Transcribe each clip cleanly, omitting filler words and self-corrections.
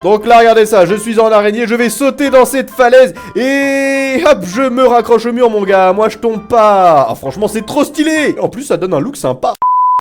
Donc là, regardez ça, je suis en araignée, je vais sauter dans cette falaise et hop, je me raccroche au mur, mon gars. Moi, je tombe pas. Ah, franchement, c'est trop stylé. En plus, ça donne un look sympa.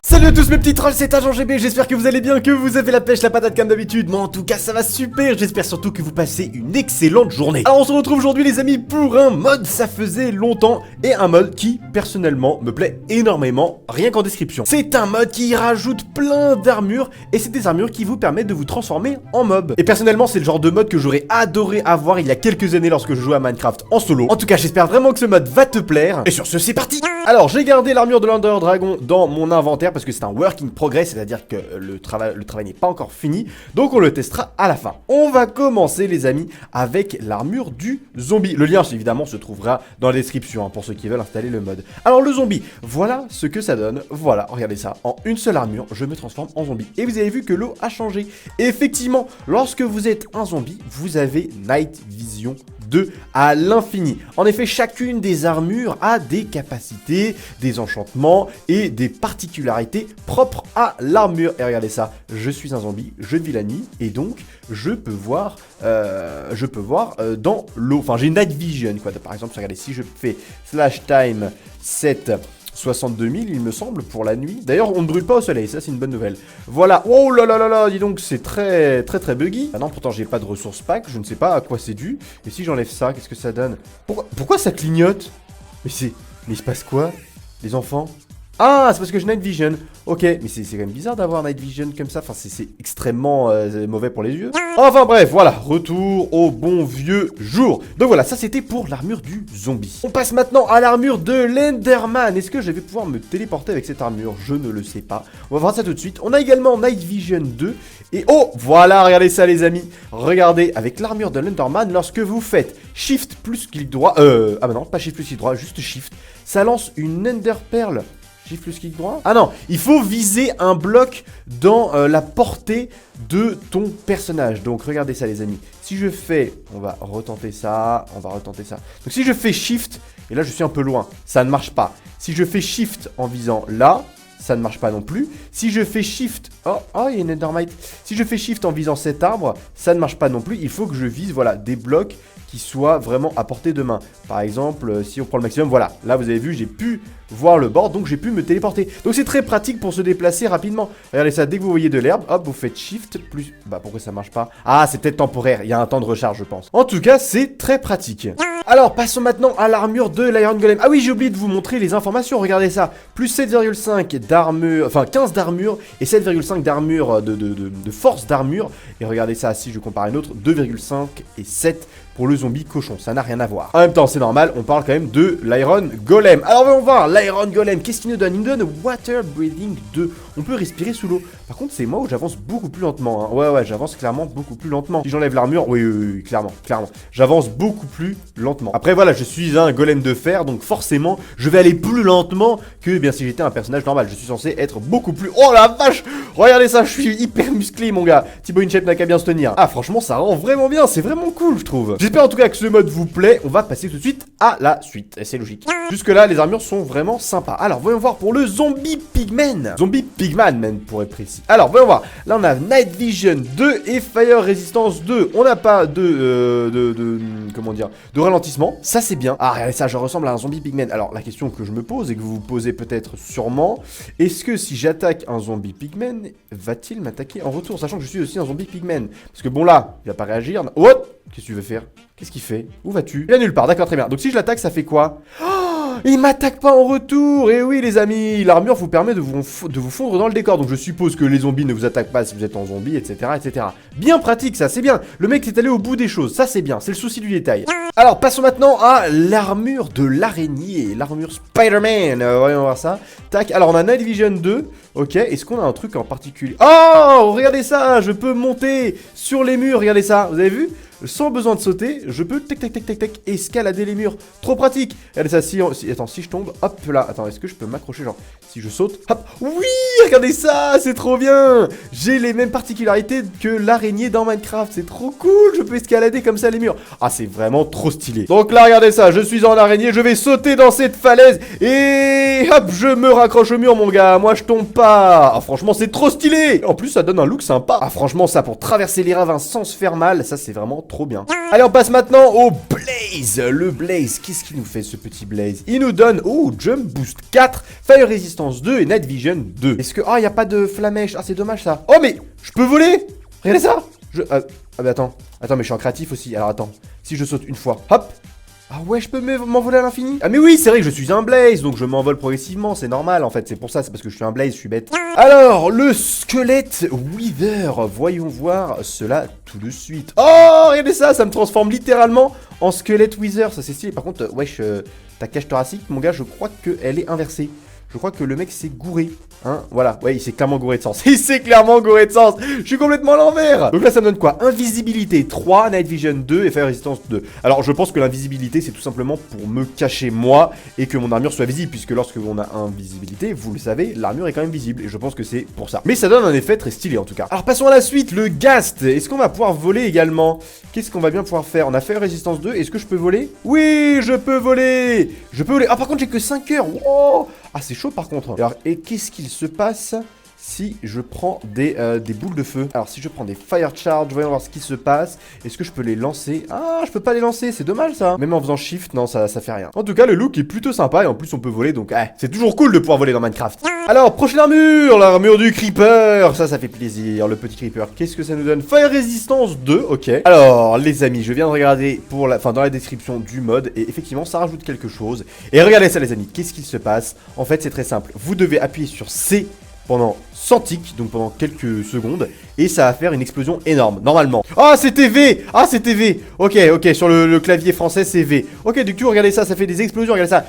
Salut à tous mes petits trolls, c'est Agent GB, j'espère que vous allez bien, que vous avez la pêche, la patate comme d'habitude. Moi en tout cas ça va super, j'espère surtout que vous passez une excellente journée. Alors on se retrouve aujourd'hui les amis pour un mode, ça faisait longtemps, et un mode qui personnellement me plaît énormément, rien qu'en description. C'est un mode qui rajoute plein d'armures, et c'est des armures qui vous permettent de vous transformer en mob. Et personnellement c'est le genre de mode que j'aurais adoré avoir il y a quelques années lorsque je jouais à Minecraft en solo. En tout cas j'espère vraiment que ce mode va te plaire, et sur ce c'est parti. Alors j'ai gardé l'armure de l'Under Dragon dans mon inventaire, parce que c'est un work in progress, c'est-à-dire que le travail n'est pas encore fini, donc on le testera à la fin. On va commencer les amis avec l'armure du zombie. Le lien évidemment se trouvera dans la description hein, pour ceux qui veulent installer le mode. Alors le zombie, voilà ce que ça donne, voilà, regardez ça, en une seule armure, je me transforme en zombie. Et vous avez vu que l'eau a changé. Et effectivement, lorsque vous êtes un zombie, vous avez Night Vision 2 à l'infini. En effet, chacune des armures a des capacités, des enchantements et des particularités propres à l'armure. Et regardez ça, je suis un zombie, je vis la nuit et donc je peux voir dans l'eau. Enfin, j'ai Night Vision quoi. Par exemple, regardez, si je fais slash time 7 62 000 il me semble pour la nuit. D'ailleurs on ne brûle pas au soleil, ça c'est une bonne nouvelle. Voilà, oh là là là là, dis donc c'est très buggy. Ah non pourtant j'ai pas de ressources pack, je ne sais pas à quoi c'est dû. Et si j'enlève ça, qu'est-ce que ça donne? Pourquoi ça clignote? Mais il se passe quoi les enfants? Ah, c'est parce que j'ai Night Vision. Ok, mais c'est quand même bizarre d'avoir Night Vision comme ça. Enfin, c'est extrêmement mauvais pour les yeux. Enfin bref, voilà, retour au bon vieux jour. Donc voilà, ça c'était pour l'armure du zombie. On passe maintenant à l'armure de l'Enderman. Est-ce que je vais pouvoir me téléporter avec cette armure? Je ne le sais pas. On va voir ça tout de suite. On a également Night Vision 2. Et oh, voilà, regardez ça les amis. Regardez, avec l'armure de l'Enderman, lorsque vous faites Shift plus clic droit... ah bah non, pas Shift plus clic droit, juste Shift. Ça lance une Ender Pearl. Shift plus clic droit. Ah non, il faut viser un bloc dans la portée de ton personnage. Donc regardez ça les amis. Si je fais, on va retenter ça, Donc si je fais Shift, et là je suis un peu loin, ça ne marche pas. Si je fais Shift en visant là, ça ne marche pas non plus. Si je fais Shift... Oh, il y a une Endermite. Si je fais Shift en visant cet arbre, ça ne marche pas non plus. Il faut que je vise, voilà, des blocs qui soient vraiment à portée de main. Par exemple, si on prend le maximum, voilà. Là, vous avez vu, j'ai pu voir le bord, donc j'ai pu me téléporter. Donc c'est très pratique pour se déplacer rapidement. Regardez ça, dès que vous voyez de l'herbe, hop, vous faites Shift plus... Bah, pourquoi ça marche pas? Ah, c'est peut-être temporaire. Il y a un temps de recharge, je pense. En tout cas, c'est très pratique. Alors, passons maintenant à l'armure de l'Iron Golem. Ah oui, j'ai oublié de vous montrer les informations. Regardez ça. Plus 7,5 d'armure, enfin 15 d'armure et 7,5 d'armure, de force d'armure. Et regardez ça, si je compare une autre, 2,5 et 7 pour le zombie cochon, ça n'a rien à voir. En même temps, c'est normal, on parle quand même de l'Iron Golem. Alors, on va voir l'Iron Golem. Qu'est-ce qu'il nous donne? Il nous donne Water Breathing 2. On peut respirer sous l'eau. Par contre, c'est moi où j'avance beaucoup plus lentement. Hein. Ouais, j'avance clairement beaucoup plus lentement. Si j'enlève l'armure, oui, clairement. J'avance beaucoup plus lentement. Après, voilà, je suis un golem de fer, donc forcément, je vais aller plus lentement que bien si j'étais un personnage normal. Je suis censé être beaucoup plus... Oh la vache! Regardez ça, je suis hyper musclé, mon gars. Thibaut InShape n'a qu'à bien se tenir. Ah, franchement, ça rend vraiment bien. C'est vraiment cool, je trouve. J'espère en tout cas que ce mode vous plaît. On va passer tout de suite à la suite. Et c'est logique. Jusque là, les armures sont vraiment sympas. Alors, voyons voir pour le Zombie Pigman. Zombie Pigman, même, pour être précis. Alors, voyons voir. Là, on a Night Vision 2 et Fire Resistance 2. On n'a pas comment dire, de ralentissement. Ça, c'est bien. Ah, regardez ça, je ressemble à un Zombie Pigman. Alors, la question que je me pose et que vous vous posez peut-être sûrement, est-ce que si j'attaque un Zombie Pigman, va-t-il m'attaquer en retour, sachant que je suis aussi un Zombie Pigman? Parce que bon, là, il va pas réagir. Oh! Qu'est-ce que tu veux faire? Qu'est-ce qu'il fait? Où vas-tu? Il est nulle part, d'accord, très bien. Donc si je l'attaque, ça fait quoi? Oh, il m'attaque pas en retour. Et oui, les amis, l'armure vous permet de vous fondre dans le décor. Donc je suppose que les zombies ne vous attaquent pas si vous êtes en zombie, etc., etc. Bien pratique, ça, c'est bien. Le mec est allé au bout des choses, ça c'est bien, c'est le souci du détail. Alors, passons maintenant à l'armure de l'araignée, l'armure Spider-Man. Voyons voir ça. Tac, alors on a Night Vision 2. Ok, est-ce qu'on a un truc en particulier? Oh, regardez ça, je peux monter sur les murs, regardez ça, vous avez vu? sans besoin de sauter, je peux tac escalader les murs. Trop pratique. Regardez ça, attends, si je tombe, hop là. Attends, est-ce que je peux m'accrocher, genre, si je saute, hop. Oui, regardez ça, c'est trop bien. J'ai les mêmes particularités que l'araignée dans Minecraft. C'est trop cool, je peux escalader comme ça les murs. Ah, c'est vraiment trop stylé. Donc là, regardez ça, je suis en araignée, je vais sauter dans cette falaise et hop, je me raccroche au mur, mon gars. Moi, je tombe pas. Ah, franchement, c'est trop stylé. En plus, ça donne un look sympa. Ah, franchement, ça pour traverser les ravins sans se faire mal, ça c'est vraiment trop bien. Allez, on passe maintenant au Blaze. Le Blaze, qu'est-ce qu'il nous fait ce petit Blaze? Il nous donne, oh, Jump Boost 4, Fire Resistance 2 et Night Vision 2. Est-ce que, ah, il n'y a pas de flamèche. Ah, c'est dommage ça. Oh, mais je peux voler. Regardez ça. Ah, mais attends, mais je suis en créatif aussi. Alors attends, si je saute une fois, hop. Ah ouais, je peux m'envoler à l'infini. Ah mais oui, c'est vrai que je suis un Blaze, donc je m'envole progressivement, c'est normal en fait, c'est pour ça, c'est parce que je suis un Blaze, je suis bête. Alors, le squelette Wither, voyons voir cela tout de suite. Oh, regardez ça, ça me transforme littéralement en squelette Wither, ça c'est stylé. Par contre, wesh, ta cage thoracique, mon gars, je crois qu'elle est inversée. Je crois que le mec s'est gouré, hein, voilà, ouais, il s'est clairement gouré de sens. Il s'est clairement gouré de sens. Je suis complètement à l'envers. Donc là, ça me donne quoi? Invisibilité 3, Night Vision 2 et Fire Resistance 2. Alors, je pense que l'invisibilité, c'est tout simplement pour me cacher moi et que mon armure soit visible, puisque lorsque on a invisibilité, vous le savez, l'armure est quand même visible, et je pense que c'est pour ça. Mais ça donne un effet très stylé, en tout cas. Alors, passons à la suite, le Ghast. Est-ce qu'on va pouvoir voler également? Qu'est-ce qu'on va bien pouvoir faire? On a Fire Resistance 2, est-ce que je peux voler? Oui, je peux voler. Je peux voler. Ah, par contre, j'ai que 5 heures. Wow. Ah, c'est chaud par contre. Alors, et qu'est-ce qu'il se passe si je prends des boules de feu? Alors, si je prends des Fire Charge, voyons voir ce qui se passe. Est-ce que je peux les lancer? Ah, je peux pas les lancer, c'est dommage ça. Même en faisant Shift, non, ça fait rien. En tout cas, le look est plutôt sympa et en plus, on peut voler, donc c'est toujours cool de pouvoir voler dans Minecraft. Alors, prochaine armure, l'armure du Creeper. Ça fait plaisir, le petit Creeper. Qu'est-ce que ça nous donne? Fire Resistance 2, ok. Alors, les amis, je viens de regarder dans la description du mode et effectivement, ça rajoute quelque chose. Et regardez ça, les amis, qu'est-ce qu'il se passe? En fait, c'est très simple. Vous devez appuyer sur C pendant 100 ticks, donc pendant quelques secondes, et ça va faire une explosion énorme, normalement. Ah, c'était V. Ah, c'était V. Ok, sur le clavier français, c'est V. Ok, du coup, regardez ça, ça fait des explosions, regardez ça.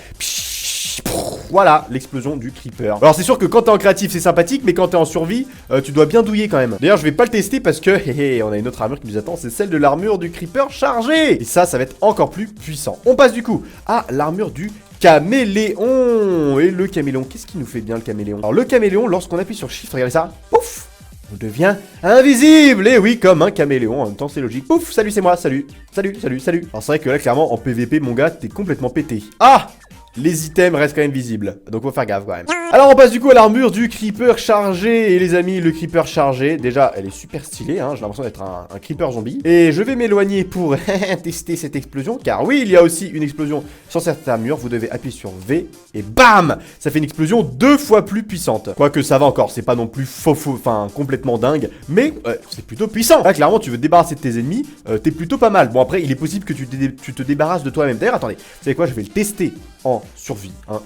Voilà, l'explosion du Creeper. Alors, c'est sûr que quand t'es en créatif, c'est sympathique, mais quand t'es en survie, tu dois bien douiller quand même. D'ailleurs, je vais pas le tester parce que, on a une autre armure qui nous attend, c'est celle de l'armure du Creeper chargée. Et ça va être encore plus puissant. On passe du coup à l'armure du Caméléon. Et le caméléon, qu'est-ce qui nous fait bien le caméléon? Alors le caméléon, lorsqu'on appuie sur Shift, regardez ça, pouf, on devient invisible. Et oui, comme un caméléon, en même temps c'est logique. Pouf, salut, c'est moi, salut. Alors c'est vrai que là, clairement, en PVP, mon gars, t'es complètement pété. Ah, les items restent quand même visibles, donc faut faire gaffe quand même. Alors on passe du coup à l'armure du Creeper chargé. Et les amis, le Creeper chargé, déjà elle est super stylée, hein, j'ai l'impression d'être un Creeper zombie. Et je vais m'éloigner pour tester cette explosion, car oui, il y a aussi une explosion sur cette armure. Vous devez appuyer sur V et bam, ça fait une explosion 2 fois plus puissante. Quoique ça va encore, c'est pas non plus enfin complètement dingue, mais c'est plutôt puissant. Là clairement tu veux te débarrasser de tes ennemis, t'es plutôt pas mal. Bon après il est possible que tu te débarrasses de toi-même. D'ailleurs attendez, vous savez quoi, je vais le tester en survie, hein.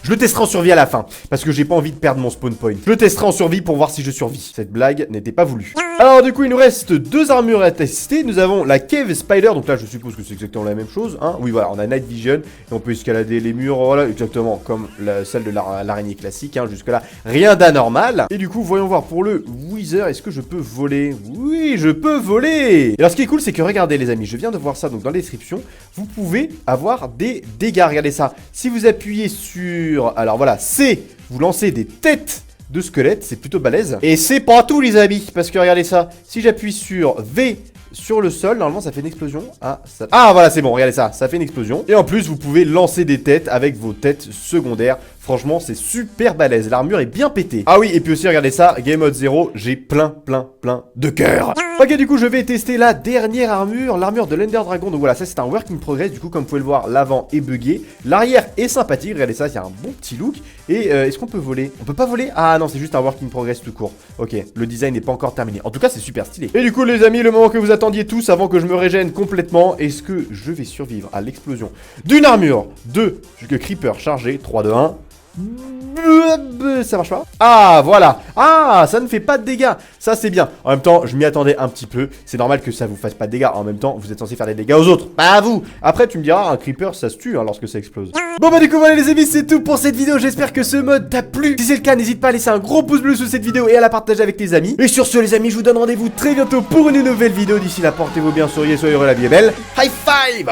Je le testerai en survie à la fin, parce que j'ai pas envie de perdre mon spawn point. Je le testerai en survie pour voir si je survis. Cette blague n'était pas voulue. Alors du coup, il nous reste 2 armures à tester. Nous avons la Cave Spider, donc là je suppose que c'est exactement la même chose, hein. Oui voilà, on a Night Vision, et on peut escalader les murs, voilà, exactement comme celle de l'araignée classique, hein. Jusque là, rien d'anormal. Et du coup, voyons voir pour le Wither, est-ce que je peux voler? Oui, je peux voler. Et alors ce qui est cool, c'est que regardez les amis, je viens de voir ça, donc dans la description, vous pouvez avoir des dégâts, regardez ça. Si vous appuyez sur... Alors voilà, C, vous lancez des têtes de squelettes, c'est plutôt balèze. Et c'est pas tout les amis, parce que regardez ça, si j'appuie sur V sur le sol, normalement ça fait une explosion. Ah voilà, c'est bon, regardez ça, ça fait une explosion. Et en plus, vous pouvez lancer des têtes avec vos têtes secondaires. Franchement, c'est super balèze, l'armure est bien pétée. Ah oui, et puis aussi, regardez ça, Game Mode 0, j'ai plein de cœur. Ok, du coup, je vais tester la dernière armure, l'armure de l'Ender Dragon. Donc voilà, ça c'est un work in progress. Du coup, comme vous pouvez le voir, l'avant est buggé. L'arrière est sympathique, regardez ça, il y a un bon petit look. Et est-ce qu'on peut voler? On peut pas voler? Ah non, c'est juste un work in progress tout court. Ok, le design n'est pas encore terminé. En tout cas, c'est super stylé. Et du coup, les amis, le moment que vous attendiez tous avant que je me régène complètement, est-ce que je vais survivre à l'explosion d'une armure de Creeper chargé? 3, 2, 1... Ça marche pas. Ah, voilà. Ah, ça ne fait pas de dégâts. Ça, c'est bien. En même temps, je m'y attendais un petit peu. C'est normal que ça vous fasse pas de dégâts. En même temps, vous êtes censé faire des dégâts aux autres. Pas à vous. Après, tu me diras, un creeper, ça se tue hein, lorsque ça explose. Bon, bah, du coup, voilà, les amis, c'est tout pour cette vidéo. J'espère que ce mode t'a plu. Si c'est le cas, n'hésite pas à laisser un gros pouce bleu sous cette vidéo et à la partager avec tes amis. Et sur ce, les amis, je vous donne rendez-vous très bientôt pour une nouvelle vidéo. D'ici là, portez-vous bien, souriez, soyez heureux, la vie est belle. High five!